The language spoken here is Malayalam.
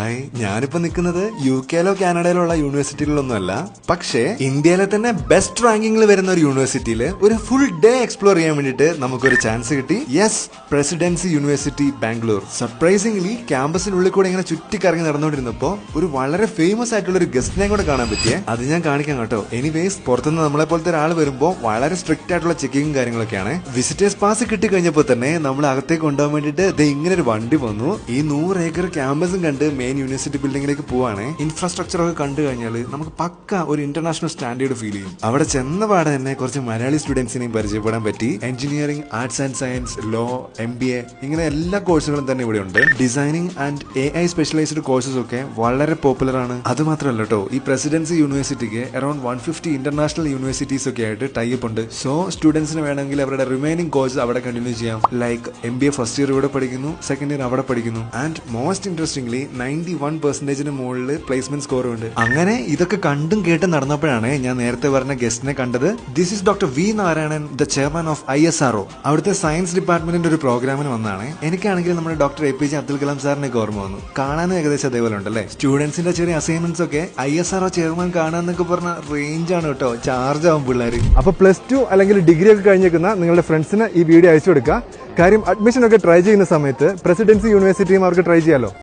ഹായ്, ഞാനിപ്പോ നിൽക്കുന്നത് UK-ലോ കാനഡയിലുള്ള യൂണിവേഴ്സിറ്റികളിലൊന്നുമല്ല. പക്ഷേ ഇന്ത്യയിലെ തന്നെ ബെസ്റ്റ് റാങ്കിങ്ങിൽ വരുന്ന ഒരു യൂണിവേഴ്സിറ്റിയിൽ ഒരു ഫുൾ ഡേ എക്സ്പ്ലോർ ചെയ്യാൻ വേണ്ടിയിട്ട് നമുക്കൊരു ചാൻസ് കിട്ടി. Yes, presidency university Bangalore. Surprisingly ക്യാമ്പസിനുള്ളിൽ കൂടെ ഇങ്ങനെ ചുറ്റിക്കറങ്ങി നടന്നുകൊണ്ടിരുന്നപ്പോ ഒരു വളരെ ഫേമസ് ആയിട്ടുള്ള ഒരു ഗസ്റ്റിനെ കൂടെ കാണാൻ പറ്റിയേ. അത് ഞാൻ കാണിക്കാം കേട്ടോ. എനിവേസ്, പുറത്തുനിന്ന് നമ്മളെ പോലത്തെ ഒരാൾ വരുമ്പോൾ വളരെ സ്ട്രിക്റ്റ് ആയിട്ടുള്ള ചെക്കിങ്ങും കാര്യങ്ങളൊക്കെയാണ്. വിസിറ്റേഴ്സ് പാസ് കിട്ടി കഴിഞ്ഞപ്പോൾ തന്നെ നമ്മൾ അകത്തേക്ക് കൊണ്ടുപോകാൻ വേണ്ടിയിട്ട് ഇങ്ങനെ ഒരു വണ്ടി വന്നു. ഈ 100 ഏക്കർ ക്യാമ്പസും കണ്ട് മെയിൻ യൂണിവേഴ്സിറ്റി ബിൽഡിംഗിലേക്ക് പോവാണ്. ഇൻഫ്രാസ്ട്രക്ചർ ഒക്കെ കണ്ടു കഴിഞ്ഞാൽ നമുക്ക് പക്ക ഒരു ഇന്റർനാഷണൽ സ്റ്റാൻഡേർഡ് ഫീൽ ചെയ്യും. അവിടെ ചെന്ന പാടെ തന്നെ കുറച്ച് മലയാളി സ്റ്റുഡൻസിനെയും പരിചയപ്പെടാൻ പറ്റി. Engineering, arts and science, law, MBA ഇങ്ങനെ എല്ലാ കോഴ്സുകളും തന്നെ ഇവിടെ ഉണ്ട്. Designing and AI specialized courses ഒക്കെ വളരെ പോപ്പുലർ ആണ്. അത് മാത്രമല്ല കേട്ടോ, ഈ പ്രസിഡൻസി യൂണിവേഴ്സിറ്റിക്ക് അറൌണ്ട് 150 ഇന്റർനാഷണൽ യൂണിവേഴ്സിറ്റീസ് ഒക്കെ ആയിട്ട് ടൈപ്പ് ഉണ്ട്. സോ സ്റ്റുഡൻസിന് വേണമെങ്കിൽ അവരുടെ റിമൈനിങ് കോഴ്സ് അവിടെ കണ്ടിന്യൂ ചെയ്യാം. ലൈക്ക് MBA ഫസ്റ്റ് ഇയർ ഇവിടെ പഠിക്കുന്നു, സെക്കൻഡ് ഇയർ അവിടെ പഠിക്കുന്നു. ആൻഡ് മോസ്റ്റ് ഇൻട്രസ്റ്റിംഗ്ലി 91% മുകളിൽ പ്ലേസ്മെന്റ് സ്കോറും ഉണ്ട്. അങ്ങനെ ഇതൊക്കെ കണ്ടും കേട്ടും നടന്നപ്പോഴാണ് ഞാൻ നേരത്തെ പറഞ്ഞ ഗസ്റ്റിനെ കണ്ടത്. This is doctor V Narayanan, the chairman of ISRO. അവിടുത്തെ സയൻസ് ഡിപ്പാർട്ട്മെന്റിന്റെ ഒരു പ്രോഗ്രാമിന് വന്നാണ്. എനിക്കാണെങ്കിൽ നമ്മുടെ ഡോക്ടർ APJ അബ്ദുൽ കലാം സാറിനൊക്കെ ഓർമ്മ വന്നു. കാണാനും ഏകദേശം അതേപോലെ ഉണ്ടല്ലേ. സ്റ്റുഡൻസിന്റെ ചെറിയ അസൈൻമെന്റ്സ് ഒക്കെ ISRO ചെയർമാൻ കാണാന്നൊക്കെ പറഞ്ഞ റേഞ്ചാണ് കേട്ടോ. ചാർജ് ആവും പിള്ളേർ. അപ്പൊ +2 അല്ലെങ്കിൽ ഡിഗ്രി ഒക്കെ കഴിഞ്ഞേക്കുന്ന നിങ്ങളുടെ ഫ്രണ്ട്സിന് ഈ വീഡിയോ അയച്ചു കൊടുക്കുക. കാര്യം അഡ്മിഷൻ ഒക്കെ ട്രൈ ചെയ്യുന്ന സമയത്ത് പ്രസിഡൻസി യൂണിവേഴ്സിറ്റിയും അവർക്ക് ട്രൈ ചെയ്യാലോ.